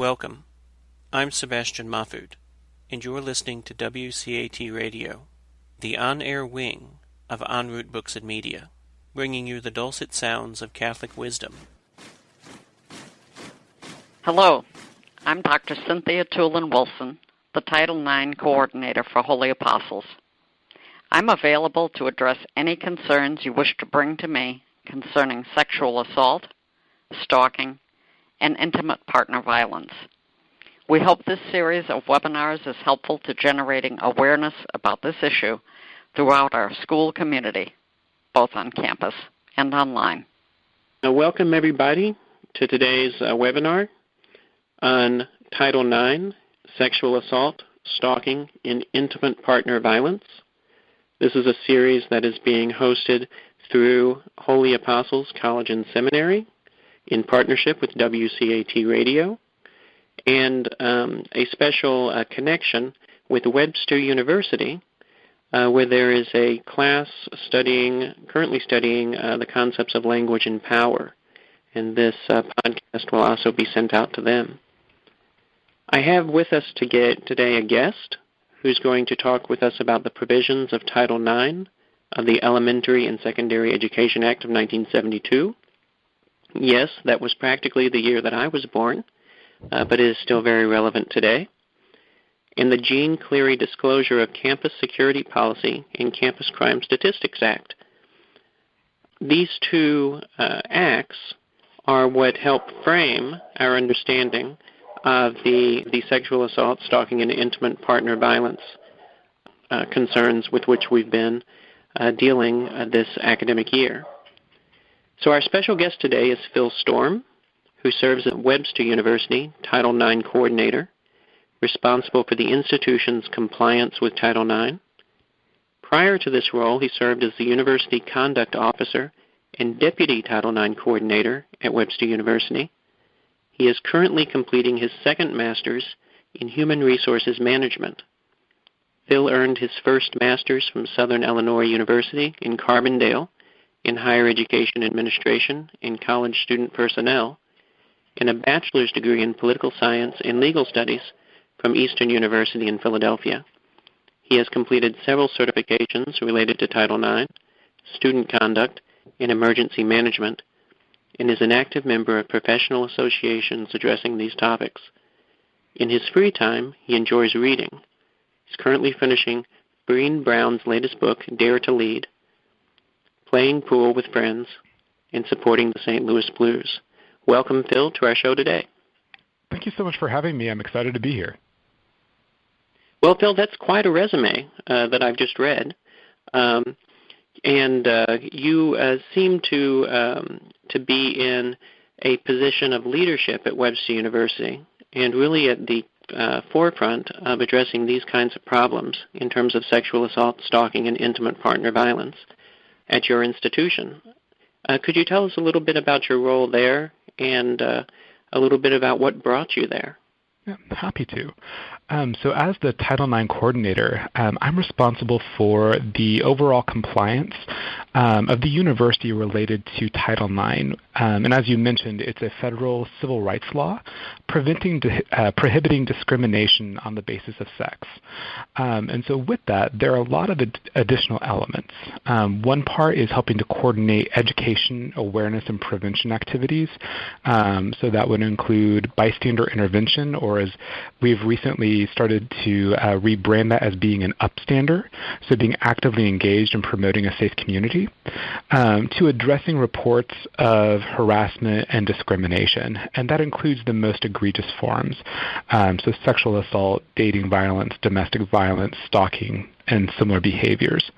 Welcome. I'm Sebastian Mahfood, and you're listening to WCAT Radio, the on-air wing of En Route Books and Media, bringing you the dulcet sounds of Catholic wisdom. Hello, I'm Dr. Cynthia Tulin-Wilson, the Title IX Coordinator for Holy Apostles. I'm available to address any concerns you wish to bring to me concerning sexual assault, stalking, and intimate partner violence. We hope this series of webinars is helpful to generating awareness about this issue throughout our school community, both on campus and online. Welcome, everybody, to today's webinar on Title IX, Sexual Assault, Stalking, and Intimate Partner Violence. This is a series that is being hosted through Holy Apostles College and Seminary in partnership with WCAT Radio, and a special connection with Webster University, where there is a class currently studying the concepts of language and power, and this podcast will also be sent out to them. I have with us today a guest who's going to talk with us about the provisions of Title IX of the Elementary and Secondary Education Act of 1972. Yes, that was practically the year that I was born, but it is still very relevant today. And the Jeanne Clery Disclosure of Campus Security Policy and Campus Crime Statistics Act. These two acts are what help frame our understanding of the sexual assault, stalking, and intimate partner violence concerns with which we've been dealing this academic year. So our special guest today is Phil Storm, who serves at Webster University, Title IX Coordinator, responsible for the institution's compliance with Title IX. Prior to this role, he served as the University Conduct Officer and Deputy Title IX Coordinator at Webster University. He is currently completing his second master's in Human Resources Management. Phil earned his first master's from Southern Illinois University in Carbondale in Higher Education Administration and College Student Personnel, and a bachelor's degree in Political Science and Legal Studies from Eastern University in Philadelphia. He has completed several certifications related to Title IX, student conduct, and emergency management, and is an active member of professional associations addressing these topics. In his free time, he enjoys reading. He's currently finishing Breen Brown's latest book, Dare to Lead, playing pool with friends, and supporting the St. Louis Blues. Welcome, Phil, to our show today. Thank you so much for having me. I'm excited to be here. Well, Phil, that's quite a resume that I've just read. And you seem to be in a position of leadership at Webster University and really at the forefront of addressing these kinds of problems in terms of sexual assault, stalking, and intimate partner violence at your institution. Could you tell us a little bit about your role there and a little bit about what brought you there? Yeah, happy to. So as the Title IX coordinator, I'm responsible for the overall compliance of the university related to Title IX. And as you mentioned, it's a federal civil rights law prohibiting discrimination on the basis of sex. And so with that, there are a lot of additional elements. One part is helping to coordinate education, awareness, and prevention activities. So that would include bystander intervention, or as we've recently started to rebrand that as being an upstander, so being actively engaged in promoting a safe community, to addressing reports of harassment and discrimination, and that includes the most egregious forms, so sexual assault, dating violence, domestic violence, stalking, and similar behaviors.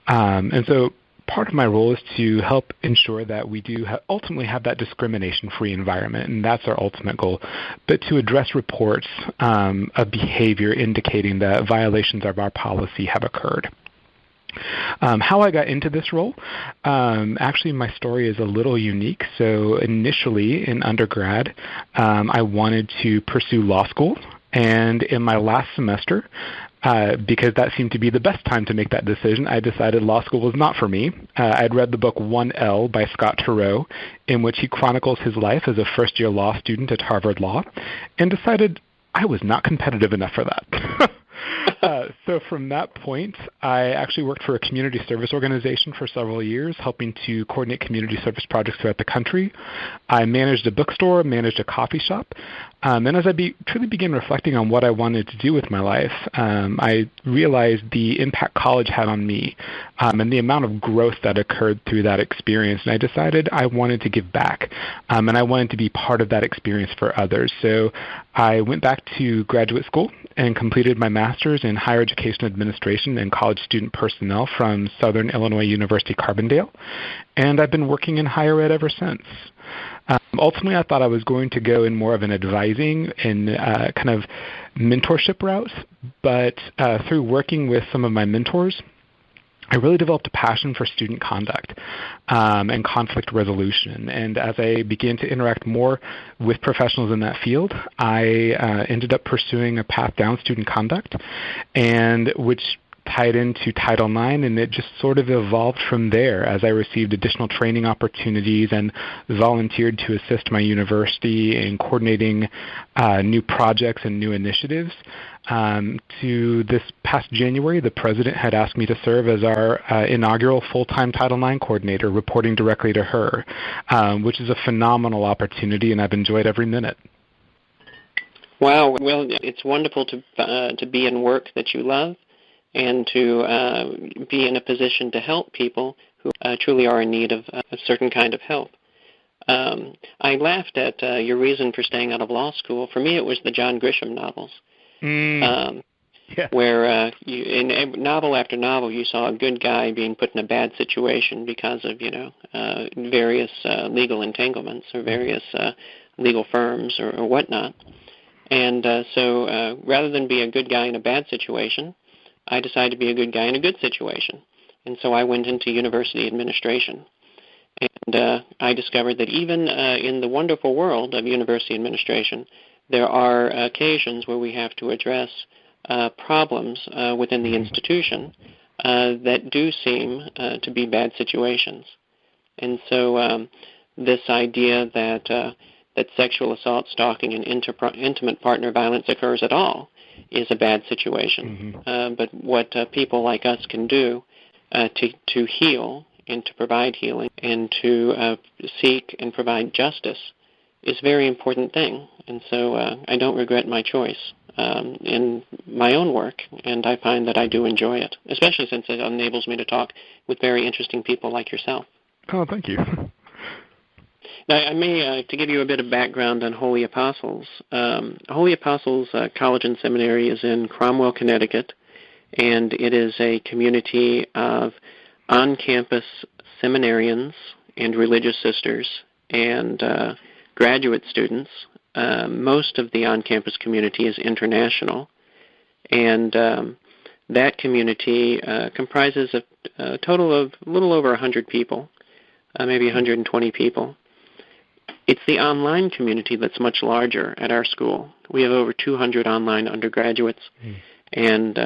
And so part of my role is to help ensure that we do ultimately have that discrimination-free environment, and that's our ultimate goal, but to address reports of behavior indicating that violations of our policy have occurred. How I got into this role, actually my story is a little unique. So initially in undergrad, I wanted to pursue law school, and in my last semester, because that seemed to be the best time to make that decision, I decided law school was not for me. I'd read the book 1L by Scott Turow, in which he chronicles his life as a first-year law student at Harvard Law, and decided I was not competitive enough for that. So from that point, I actually worked for a community service organization for several years, helping to coordinate community service projects throughout the country. I managed a bookstore, managed a coffee shop, and as I truly began reflecting on what I wanted to do with my life, I realized the impact college had on me and the amount of growth that occurred through that experience. And I decided I wanted to give back, and I wanted to be part of that experience for others. So I went back to graduate school and completed my master's in higher education administration and college student personnel from Southern Illinois University Carbondale, and I've been working in higher ed ever since. Ultimately, I thought I was going to go in more of an advising and kind of mentorship route, but through working with some of my mentors, I really developed a passion for student conduct and conflict resolution. And as I began to interact more with professionals in that field, I ended up pursuing a path down student conduct, and which tied into Title IX, and it just sort of evolved from there as I received additional training opportunities and volunteered to assist my university in coordinating new projects and new initiatives. To this past January, the President had asked me to serve as our inaugural full-time Title IX coordinator, reporting directly to her, which is a phenomenal opportunity, and I've enjoyed every minute. Wow. Well, it's wonderful to be in work that you love and to be in a position to help people who truly are in need of a certain kind of help. I laughed at your reason for staying out of law school. For me, it was the John Grisham novels, where in novel after novel, you saw a good guy being put in a bad situation because of various legal entanglements or various legal firms or whatnot. And so rather than be a good guy in a bad situation, I decided to be a good guy in a good situation. And so I went into university administration. And I discovered that even in the wonderful world of university administration, there are occasions where we have to address problems within the institution that do seem to be bad situations. And so this idea that sexual assault, stalking, and intimate partner violence occurs at all is a bad situation. But what people like us can do to heal and to provide healing and to seek and provide justice is a very important thing. And so I don't regret my choice in my own work, and I find that I do enjoy it, especially since it enables me to talk with very interesting people like yourself. Oh, thank you. Now, I may, to give you a bit of background on Holy Apostles, Holy Apostles College and Seminary is in Cromwell, Connecticut, and it is a community of on-campus seminarians and religious sisters and graduate students. Most of the on-campus community is international, and that community comprises a total of a little over 100 people, maybe 120 people. It's the online community that's much larger at our school. We have over 200 online undergraduates and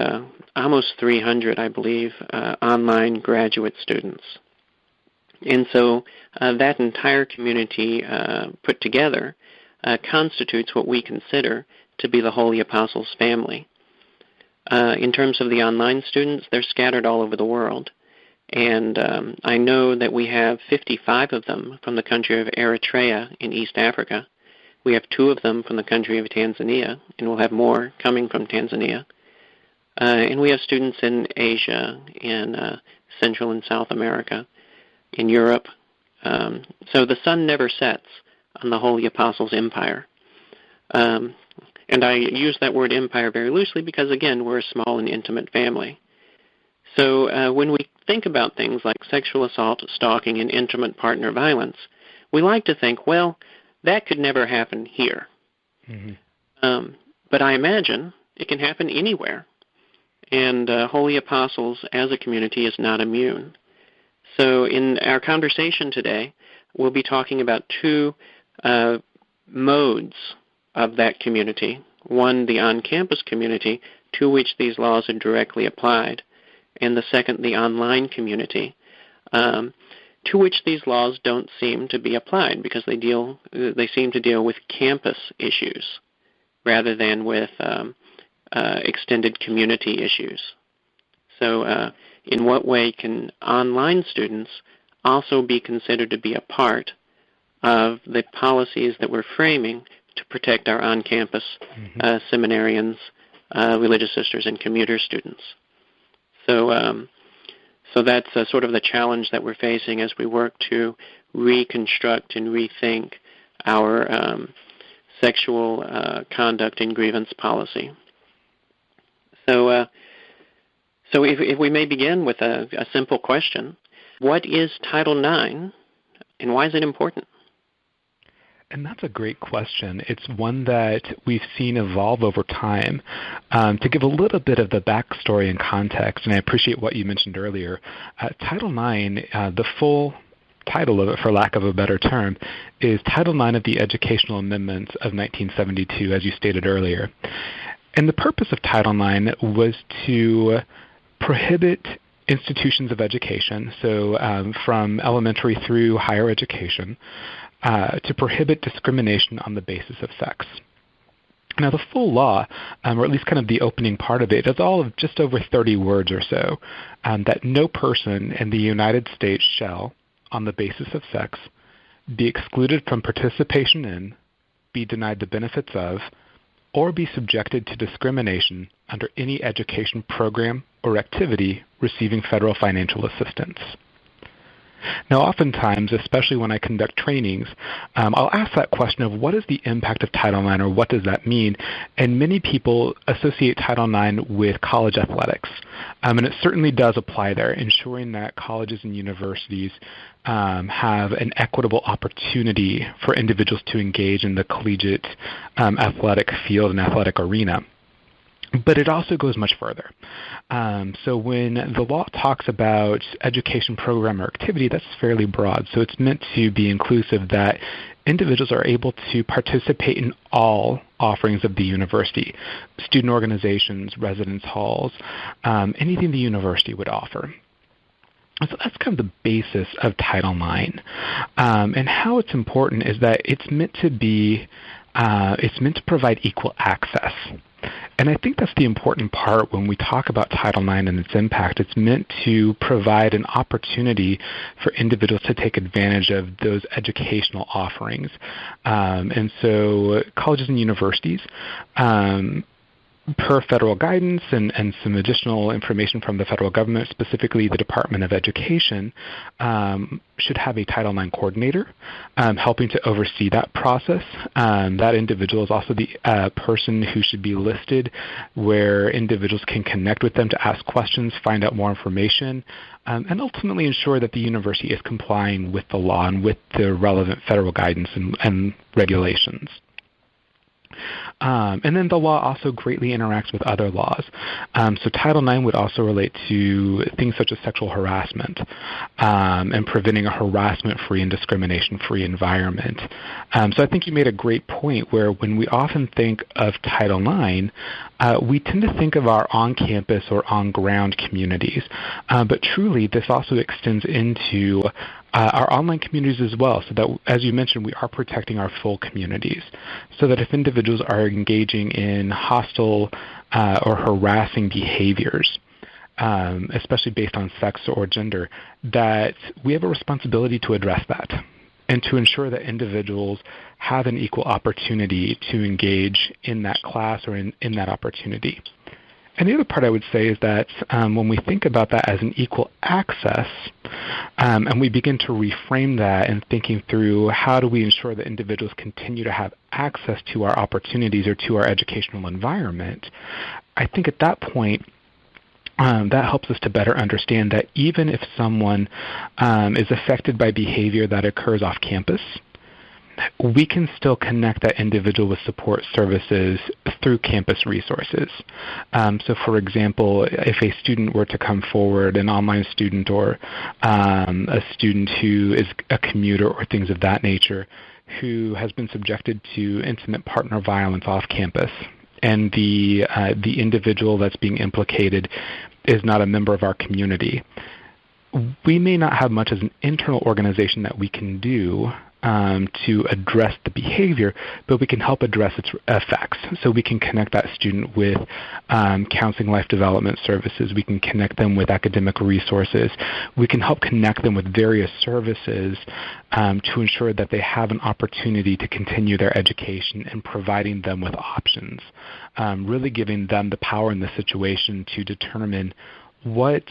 almost 300, I believe, online graduate students. And so that entire community put together constitutes what we consider to be the Holy Apostles family. In terms of the online students, they're scattered all over the world. And I know that we have 55 of them from the country of Eritrea in East Africa. We have 2 of them from the country of Tanzania, and we'll have more coming from Tanzania. And we have students in Asia, in Central and South America, in Europe. So the sun never sets on the Holy Apostles' empire. And I use that word empire very loosely because, again, we're a small and intimate family. So when we think about things like sexual assault, stalking, and intimate partner violence, we like to think, well, that could never happen here. But I imagine it can happen anywhere. And Holy Apostles as a community is not immune. So in our conversation today, we'll be talking about 2 modes of that community. One, the on-campus community, to which these laws are directly applied, and the second, the online community, to which these laws don't seem to be applied because they seem to deal with campus issues rather than with extended community issues. So in what way can online students also be considered to be a part of the policies that we're framing to protect our on-campus seminarians, religious sisters, and commuter students? So that's sort of the challenge that we're facing as we work to reconstruct and rethink our sexual conduct and grievance policy. So if we may begin with a simple question, what is Title IX and why is it important? And that's a great question. It's one that we've seen evolve over time. To give a little bit of the backstory and context, and I appreciate what you mentioned earlier, Title IX, the full title of it, for lack of a better term, is Title IX of the Educational Amendments of 1972, as you stated earlier. And the purpose of Title IX was to prohibit institutions of education, so from elementary through higher education, to prohibit discrimination on the basis of sex. Now, the full law, or at least kind of the opening part of it, is all of just over 30 words or so, that no person in the United States shall, on the basis of sex, be excluded from participation in, be denied the benefits of, or be subjected to discrimination under any education program or activity receiving federal financial assistance. Now, oftentimes, especially when I conduct trainings, I'll ask that question of what is the impact of Title IX, or what does that mean? And many people associate Title IX with college athletics. And it certainly does apply there, ensuring that colleges and universities have an equitable opportunity for individuals to engage in the collegiate athletic field and athletic arena. But it also goes much further. So when the law talks about education program or activity, that's fairly broad. So it's meant to be inclusive, that individuals are able to participate in all offerings of the university, student organizations, residence halls, anything the university would offer. So that's kind of the basis of Title IX. And how it's important is that it's meant to provide equal access. And I think that's the important part when we talk about Title IX and its impact. It's meant to provide an opportunity for individuals to take advantage of those educational offerings. And so colleges and universities, per federal guidance and some additional information from the federal government, specifically the Department of Education, should have a Title IX coordinator helping to oversee that process. That individual is also the person who should be listed where individuals can connect with them to ask questions, find out more information, and ultimately ensure that the university is complying with the law and with the relevant federal guidance and regulations. And then the law also greatly interacts with other laws. So Title IX would also relate to things such as sexual harassment and preventing a harassment-free and discrimination-free environment. So I think you made a great point where when we often think of Title IX, we tend to think of our on-campus or on-ground communities. But truly, this also extends into our online communities as well, so that, as you mentioned, we are protecting our full communities, so that if individuals are engaging in hostile or harassing behaviors, especially based on sex or gender, that we have a responsibility to address that and to ensure that individuals have an equal opportunity to engage in that class or in that opportunity. And the other part I would say is that when we think about that as an equal access, and we begin to reframe that and thinking through how do we ensure that individuals continue to have access to our opportunities or to our educational environment, I think at that point, that helps us to better understand that even if someone is affected by behavior that occurs off campus, we can still connect that individual with support services through campus resources. So for example, if a student were to come forward, an online student or a student who is a commuter or things of that nature, who has been subjected to intimate partner violence off campus, and the individual that's being implicated is not a member of our community. We may not have much as an internal organization that we can do to address the behavior, but we can help address its effects. So we can connect that student with counseling life development services. We can connect them with academic resources. We can help connect them with various services to ensure that they have an opportunity to continue their education and providing them with options, really giving them the power in the situation to determine what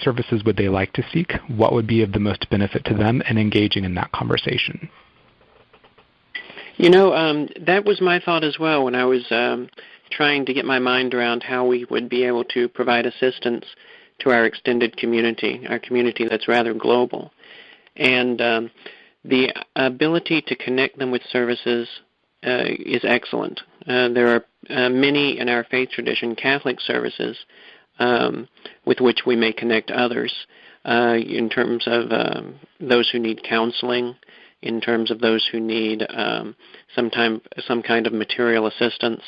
services would they like to seek, what would be of the most benefit to them, and engaging in that conversation. That was my thought as well when I was trying to get my mind around how we would be able to provide assistance to our extended community, our community that's rather global. And the ability to connect them with services is excellent. There are many in our faith tradition Catholic services with which we may connect others in terms of those who need counseling, in terms of those who need some kind of material assistance.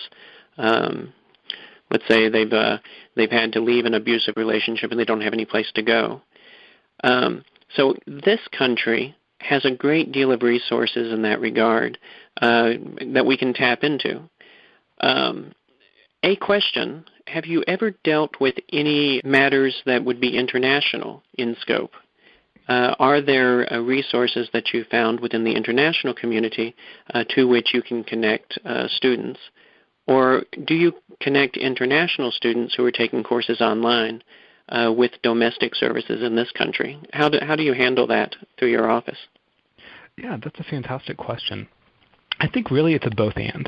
Let's say they've had to leave an abusive relationship and they don't have any place to go. So this country has a great deal of resources in that regard that we can tap into. A question: have you ever dealt with any matters that would be international in scope? Are there resources that you found within the international community to which you can connect students? Or do you connect international students who are taking courses online with domestic services in this country? How do you handle that through your office? Yeah, that's a fantastic question. I think really it's a both and.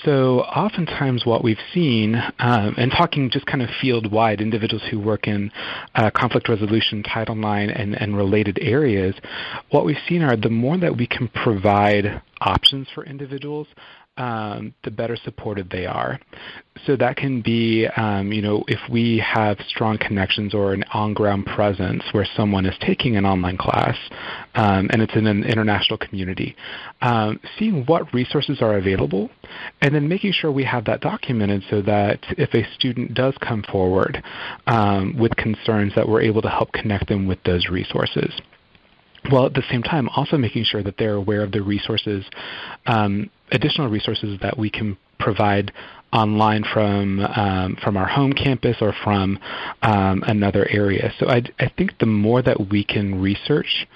So oftentimes what we've seen, and talking just kind of field-wide, individuals who work in conflict resolution, Title IX, and related areas, what we've seen are the more that we can provide options for individuals, the better supported they are. So that can be, if we have strong connections or an on-ground presence where someone is taking an online class, and it's in an international community, seeing what resources are available, and then making sure we have that documented so that if a student does come forward with concerns, that we're able to help connect them with those resources. While at the same time also making sure that they're aware of the resources, additional resources that we can provide online from our home campus or from another area. So I think the more that we can research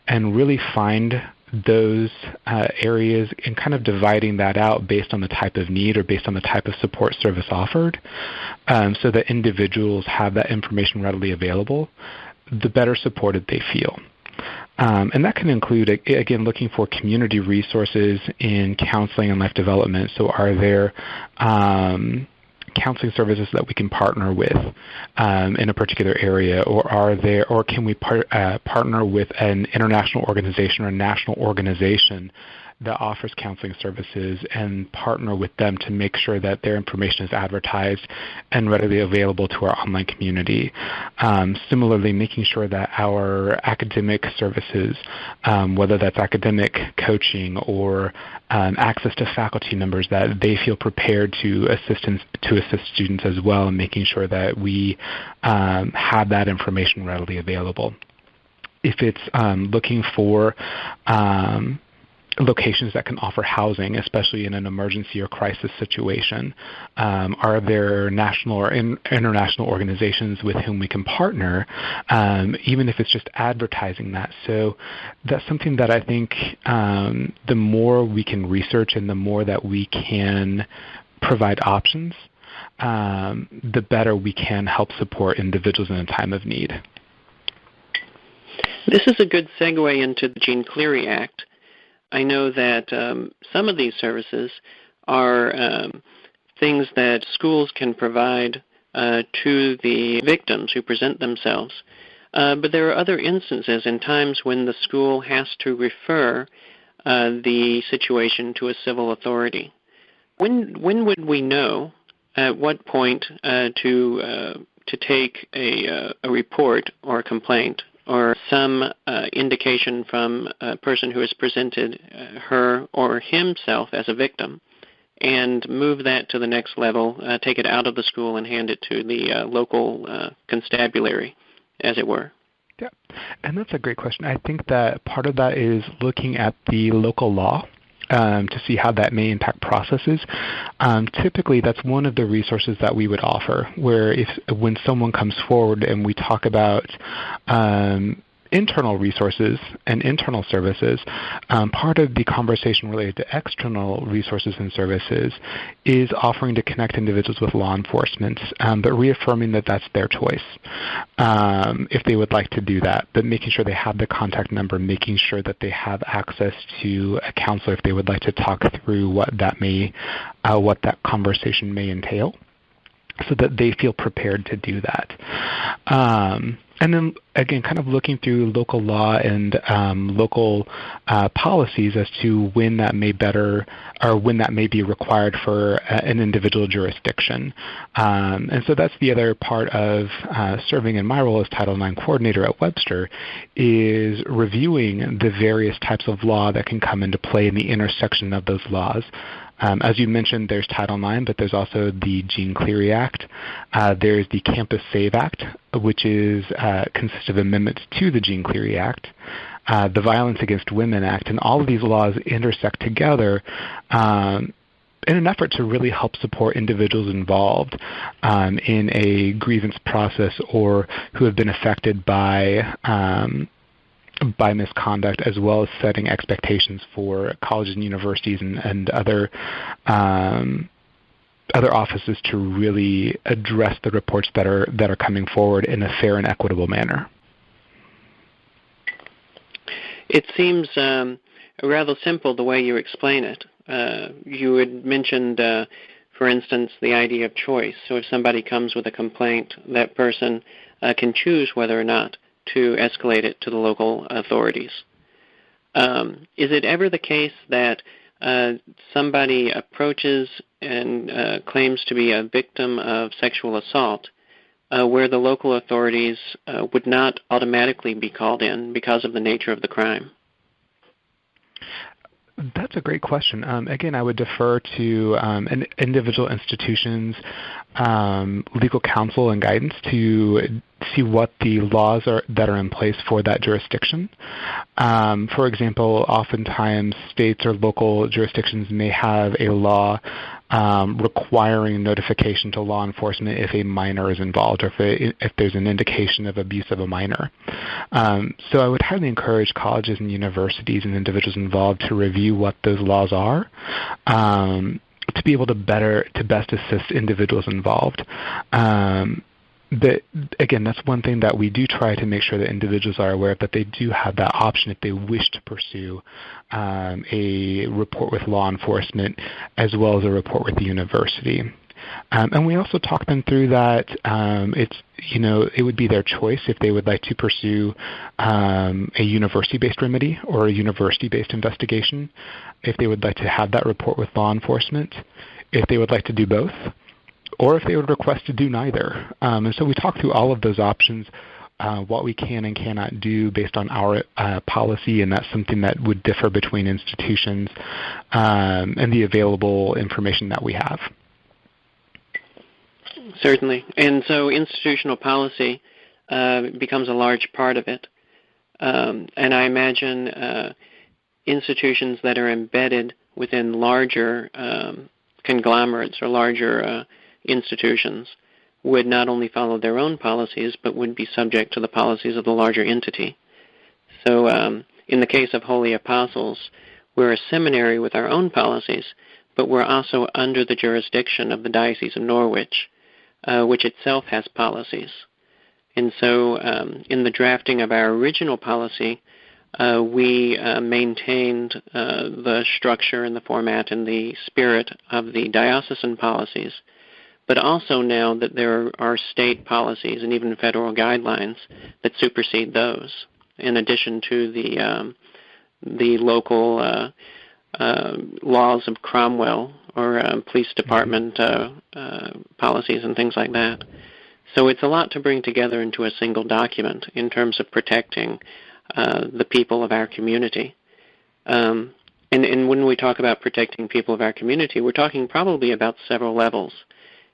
and really find those areas and kind of dividing that out based on the type of need or based on the type of support service offered, so that individuals have that information readily available, the better supported they feel. And that can include, again, looking for community resources in counseling and life development. So are there counseling services that we can partner with in a particular area, or can we partner with an international organization or a national organization that offers counseling services and partner with them to make sure that their information is advertised and readily available to our online community. Similarly, making sure that our academic services, whether that's academic coaching or access to faculty members, that they feel prepared to assist students as well, and making sure that we have that information readily available. If it's looking for locations that can offer housing, especially in an emergency or crisis situation, are there national or international organizations with whom we can partner, even if it's just advertising that? So that's something that I think the more we can research and the more that we can provide options, the better we can help support individuals in a time of need. This is a good segue into the Jeanne Clery Act. I know that some of these services are things that schools can provide to the victims who present themselves. But there are other instances and times when the school has to refer the situation to a civil authority. When would we know at what point to take a report or a complaint or some indication from a person who has presented her or himself as a victim, and move that to the next level, take it out of the school and hand it to the local constabulary, as it were? Yeah, and that's a great question. I think that part of that is looking at the local law to see how that may impact processes. Typically, that's one of the resources that we would offer, where when someone comes forward and we talk about internal resources and internal services, part of the conversation related to external resources and services is offering to connect individuals with law enforcement, but reaffirming that that's their choice if they would like to do that, but making sure they have the contact number, making sure that they have access to a counselor if they would like to talk through what that conversation may entail, so that they feel prepared to do that. And then, again, kind of looking through local law and local policies as to when that may be required for an individual jurisdiction. And so that's the other part of serving in my role as Title IX coordinator at Webster, is reviewing the various types of law that can come into play in the intersection of those laws. As you mentioned, there's Title IX, but there's also the Jeanne Clery Act. There's the Campus Save Act, which consists of amendments to the Jeanne Clery Act, the Violence Against Women Act, and all of these laws intersect together in an effort to really help support individuals involved in a grievance process or who have been affected by misconduct, as well as setting expectations for colleges and universities and other offices to really address the reports that are coming forward in a fair and equitable manner. It seems rather simple the way you explain it. You had mentioned, for instance, the idea of choice. So if somebody comes with a complaint, that person can choose whether or not to escalate it to the local authorities. Is it ever the case that somebody approaches and claims to be a victim of sexual assault where the local authorities would not automatically be called in because of the nature of the crime? That's a great question. Again, I would defer to an individual institution's legal counsel and guidance to see what the laws that are in place for that jurisdiction. For example, oftentimes states or local jurisdictions may have a law requiring notification to law enforcement if a minor is involved or if there's an indication of abuse of a minor. So I would highly encourage colleges and universities and individuals involved to review what those laws are to be able to best assist individuals involved. But again, that's one thing that we do try to make sure that individuals are aware of, that they do have that option if they wish to pursue a report with law enforcement as well as a report with the university. And we also talk them through that it would be their choice if they would like to pursue a university-based remedy or a university-based investigation, if they would like to have that report with law enforcement, if they would like to do both, or if they would request to do neither. And so we talk through all of those options, what we can and cannot do based on our policy, and that's something that would differ between institutions and the available information that we have. Certainly. And so institutional policy becomes a large part of it. And I imagine institutions that are embedded within larger conglomerates or larger institutions would not only follow their own policies, but would be subject to the policies of the larger entity. So in the case of Holy Apostles, we're a seminary with our own policies, but we're also under the jurisdiction of the Diocese of Norwich, which itself has policies. And so in the drafting of our original policy, we maintained the structure and the format and the spirit of the diocesan policies, but also now that there are state policies and even federal guidelines that supersede those, in addition to the local laws of Cromwell or police department policies and things like that. So it's a lot to bring together into a single document in terms of protecting the people of our community. And when we talk about protecting people of our community, we're talking probably about several levels.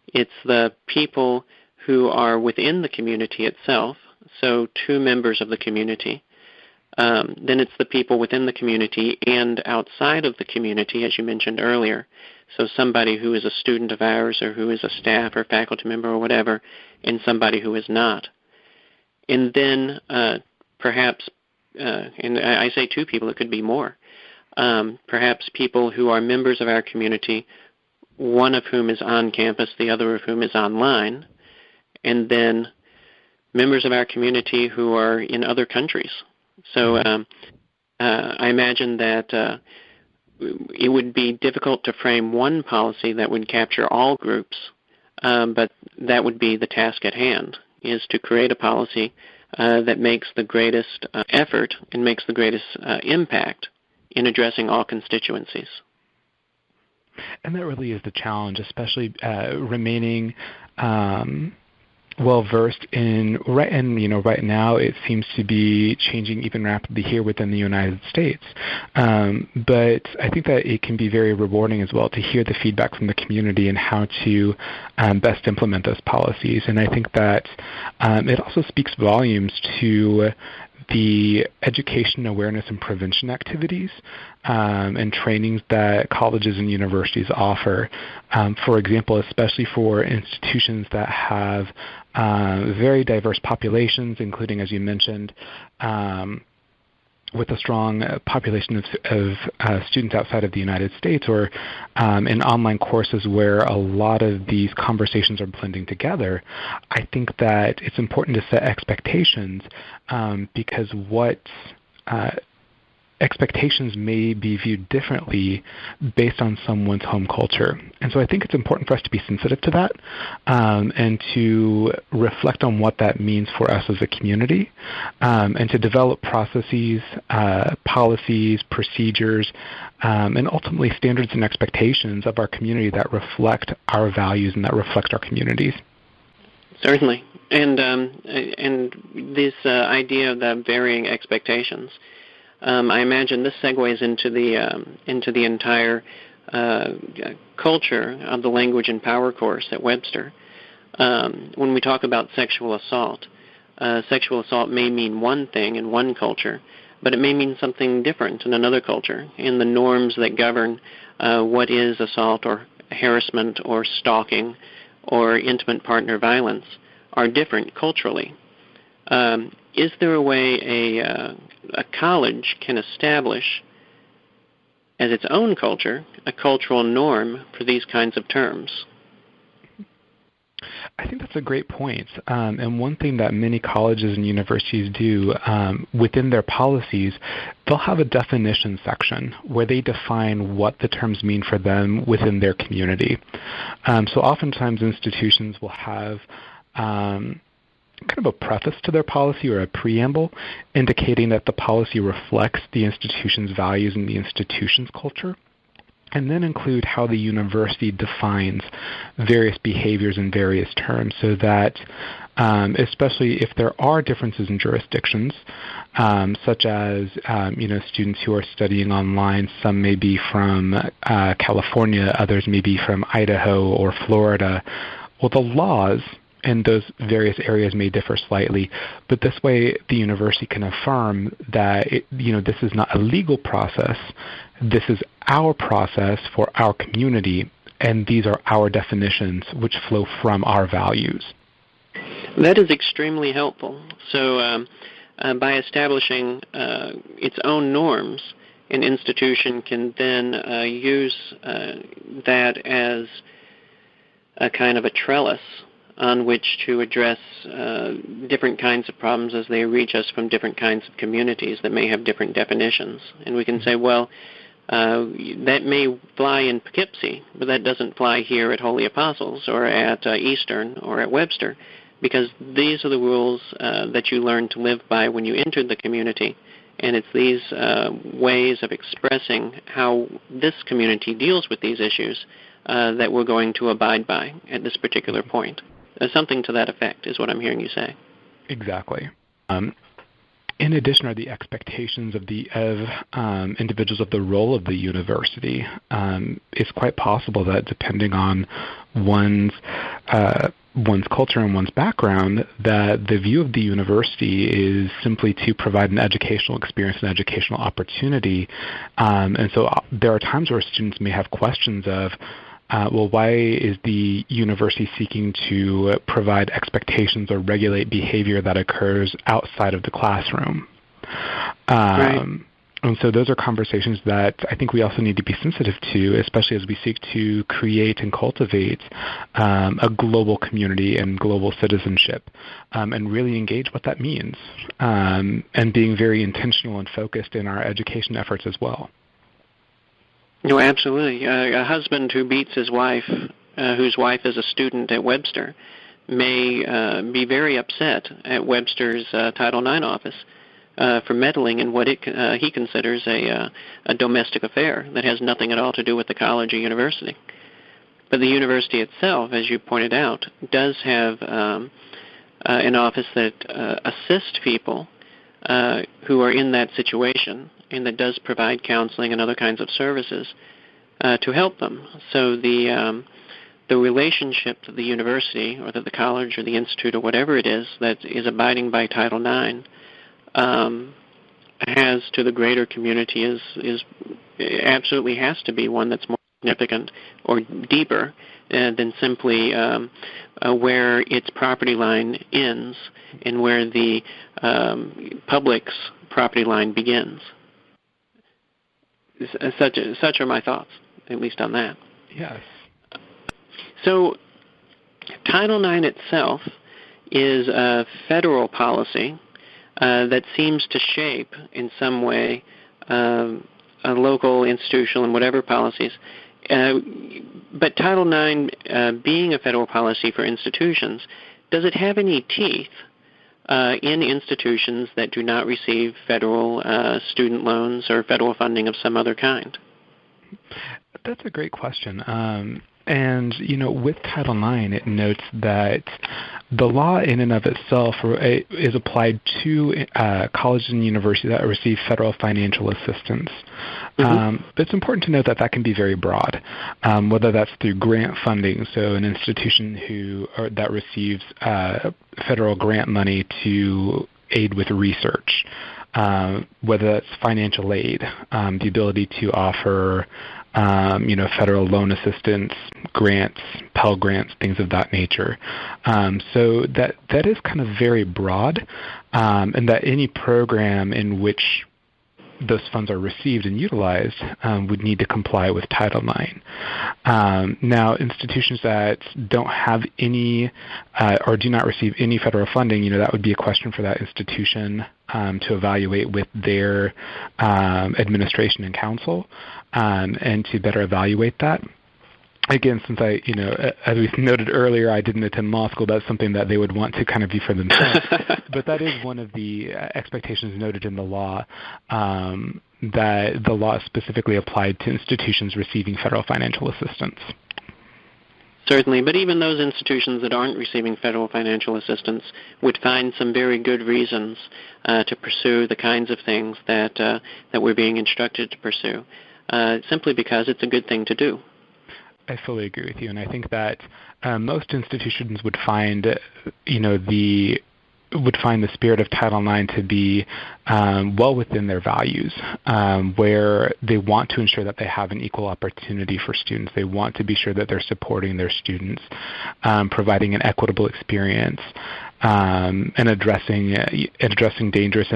It's the people who are within the community itself, so two members of the community. Then it's the people within the community and outside of the community, as you mentioned earlier. So somebody who is a student of ours or who is a staff or faculty member or whatever, and somebody who is not. And then perhaps, and I say two people, it could be more, perhaps people who are members of our community, one of whom is on campus, the other of whom is online, and then members of our community who are in other countries. So I imagine that it would be difficult to frame one policy that would capture all groups, but that would be the task at hand, is to create a policy that makes the greatest effort and makes the greatest impact in addressing all constituencies. And that really is the challenge, especially remaining well-versed in, right now it seems to be changing even rapidly here within the United States. But I think that it can be very rewarding as well to hear the feedback from the community and how to best implement those policies. And I think that it also speaks volumes to the education, awareness, and prevention activities and trainings that colleges and universities offer. For example, especially for institutions that have very diverse populations, including, as you mentioned, with a strong population of students outside of the United States, or in online courses where a lot of these conversations are blending together, I think that it's important to set expectations because what expectations may be viewed differently based on someone's home culture. And so I think it's important for us to be sensitive to that and to reflect on what that means for us as a community and to develop processes, policies, procedures, and ultimately standards and expectations of our community that reflect our values and that reflect our communities. Certainly. And this idea of the varying expectations, I imagine this segues into the entire culture of the Language and Power course at Webster. When we talk about sexual assault may mean one thing in one culture, but it may mean something different in another culture. And the norms that govern what is assault or harassment or stalking or intimate partner violence are different culturally. Is there a way a college can establish as its own culture a cultural norm for these kinds of terms? I think that's a great point. And one thing that many colleges and universities do within their policies, they'll have a definition section where they define what the terms mean for them within their community. So oftentimes institutions will have kind of a preface to their policy or a preamble indicating that the policy reflects the institution's values and the institution's culture, and then include how the university defines various behaviors in various terms so that especially if there are differences in jurisdictions, such as students who are studying online, some may be from California, others may be from Idaho or Florida. Well, the laws in those various areas may differ slightly, but this way the university can affirm that this is not a legal process, this is our process for our community, and these are our definitions which flow from our values. That is extremely helpful. So by establishing its own norms, an institution can then use that as a kind of a trellis on which to address different kinds of problems as they reach us from different kinds of communities that may have different definitions. And we can say, well, that may fly in Poughkeepsie, but that doesn't fly here at Holy Apostles or at Eastern or at Webster, because these are the rules that you learn to live by when you entered the community. And it's these ways of expressing how this community deals with these issues that we're going to abide by at this particular point. Something to that effect is what I'm hearing you say. Exactly. In addition, are the expectations of individuals of the role of the university. It's quite possible that depending on one's culture and one's background, that the view of the university is simply to provide an educational experience, an educational opportunity. And so there are times where students may have questions of, well, why is the university seeking to provide expectations or regulate behavior that occurs outside of the classroom? Right. And so those are conversations that I think we also need to be sensitive to, especially as we seek to create and cultivate a global community and global citizenship, and really engage what that means, and being very intentional and focused in our education efforts as well. No, absolutely. A husband who beats his wife, whose wife is a student at Webster, may be very upset at Webster's Title IX office for meddling in what he considers a domestic affair that has nothing at all to do with the college or university. But the university itself, as you pointed out, does have an office that assists people who are in that situation, and that does provide counseling and other kinds of services to help them. So the relationship to the university, or to the college or the institute or whatever it is that is abiding by Title IX, has to the greater community is absolutely has to be one that's more significant or deeper than simply where its property line ends and where the public's property line begins. Such are my thoughts, at least on that. Yes. So Title IX itself is a federal policy that seems to shape in some way a local, institutional, and whatever policies. But Title IX, being a federal policy for institutions, does it have any teeth in institutions that do not receive federal student loans or federal funding of some other kind? That's a great question. And, with Title IX, it notes that the law in and of itself is applied to colleges and universities that receive federal financial assistance. But it's important to note that that can be very broad, whether that's through grant funding, so an institution that receives federal grant money to aid with research, whether that's financial aid, the ability to offer federal loan assistance, grants, Pell Grants, things of that nature. So that is kind of very broad, and that any program in which those funds are received and utilized would need to comply with Title IX. Now, institutions that don't have any or do not receive any federal funding, that would be a question for that institution to evaluate with their administration and council, and to better evaluate that. Again, since as we noted earlier, I didn't attend law school, that's something that they would want to kind of view for themselves. But that is one of the expectations noted in the law, that the law is specifically applied to institutions receiving federal financial assistance. Certainly, but even those institutions that aren't receiving federal financial assistance would find some very good reasons to pursue the kinds of things that we're being instructed to pursue, simply because it's a good thing to do. I fully agree with you, and I think that most institutions would find, the spirit of Title IX to be well within their values, where they want to ensure that they have an equal opportunity for students. They want to be sure that they're supporting their students, providing an equitable experience, and addressing dangerous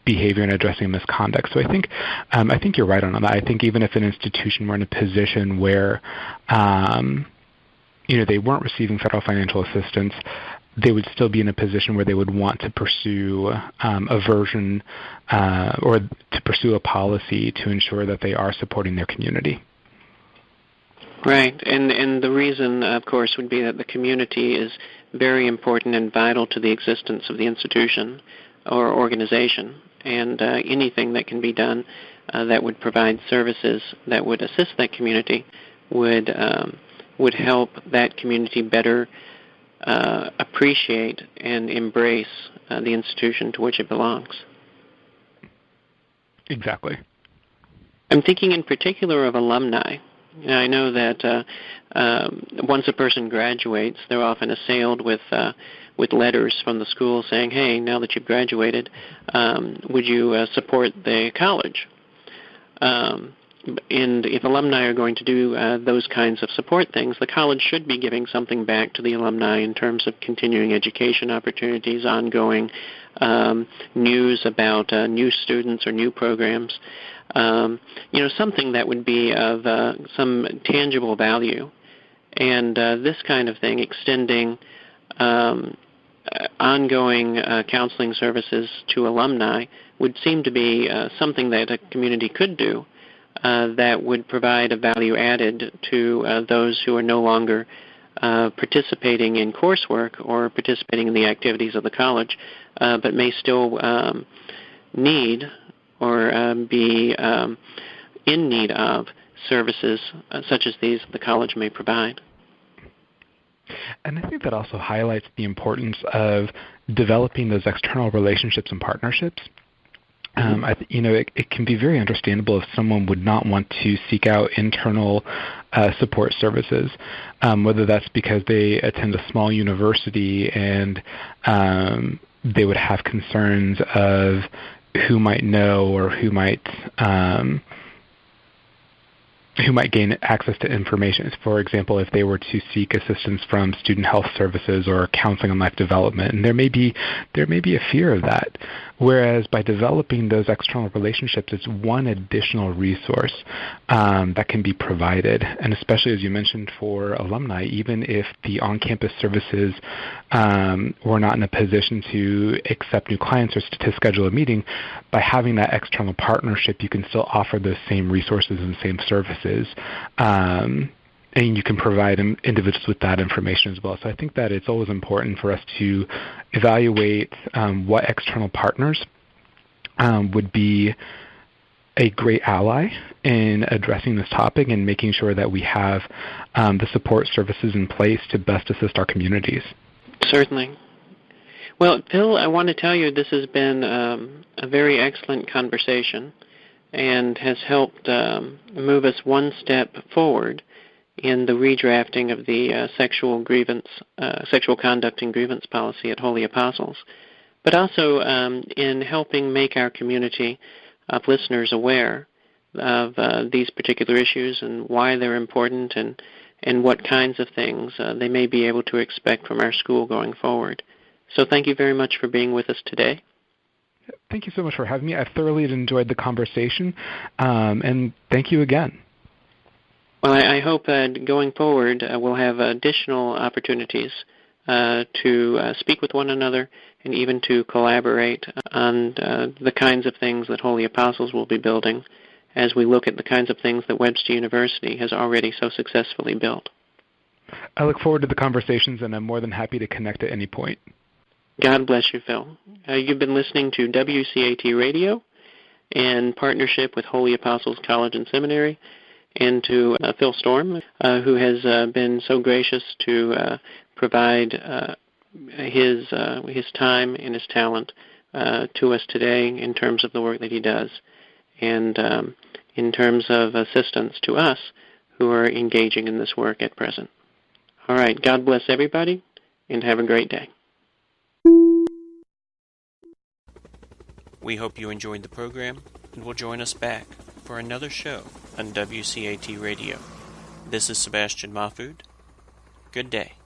behavior and addressing misconduct. So I think you're right on that. I think even if an institution were in a position where they weren't receiving federal financial assistance, they would still be in a position where they would want to pursue a version or to pursue a policy to ensure that they are supporting their community. Right, and the reason, of course, would be that the community is very important and vital to the existence of the institution or organization, and anything that can be done that would provide services that would assist that community would help that community better appreciate and embrace the institution to which it belongs. Exactly. I'm thinking in particular of alumni. I know that once a person graduates, they're often assailed with letters from the school saying, "Hey, now that you've graduated, would you support the college?" And if alumni are going to do those kinds of support things, the college should be giving something back to the alumni in terms of continuing education opportunities, ongoing news about new students or new programs. Something that would be of some tangible value. And this kind of thing, extending ongoing counseling services to alumni, would seem to be something that a community could do that would provide a value added to those who are no longer participating in coursework or participating in the activities of the college, but may still need or be in need of services such as these the college may provide. And I think that also highlights the importance of developing those external relationships and partnerships. It can be very understandable if someone would not want to seek out internal support services, whether that's because they attend a small university and they would have concerns of who might know or who might gain access to information. For example, if they were to seek assistance from student health services or counseling and life development, and there may be a fear of that. Whereas by developing those external relationships, it's one additional resource that can be provided. And especially, as you mentioned, for alumni, even if the on-campus services were not in a position to accept new clients or to schedule a meeting, by having that external partnership, you can still offer those same resources and same services. And you can provide individuals with that information as well. So I think that it's always important for us to evaluate what external partners would be a great ally in addressing this topic and making sure that we have the support services in place to best assist our communities. Certainly. Well, Phil, I want to tell you this has been a very excellent conversation and has helped move us one step forward in the redrafting of the sexual conduct and grievance policy at Holy Apostles, but also in helping make our community of listeners aware of these particular issues and why they're important and what kinds of things they may be able to expect from our school going forward. So thank you very much for being with us today. Thank you so much for having me. I thoroughly enjoyed the conversation, and thank you again. Well, I hope going forward we'll have additional opportunities to speak with one another and even to collaborate on the kinds of things that Holy Apostles will be building as we look at the kinds of things that Webster University has already so successfully built. I look forward to the conversations, and I'm more than happy to connect at any point. God bless you, Phil. You've been listening to WCAT Radio in partnership with Holy Apostles College and Seminary, and to Phil Storm, who has been so gracious to provide his time and his talent to us today in terms of the work that he does, and in terms of assistance to us who are engaging in this work at present. All right, God bless everybody, and have a great day. We hope you enjoyed the program and will join us back for another show on WCAT Radio. This is Sebastian Mahfood. Good day.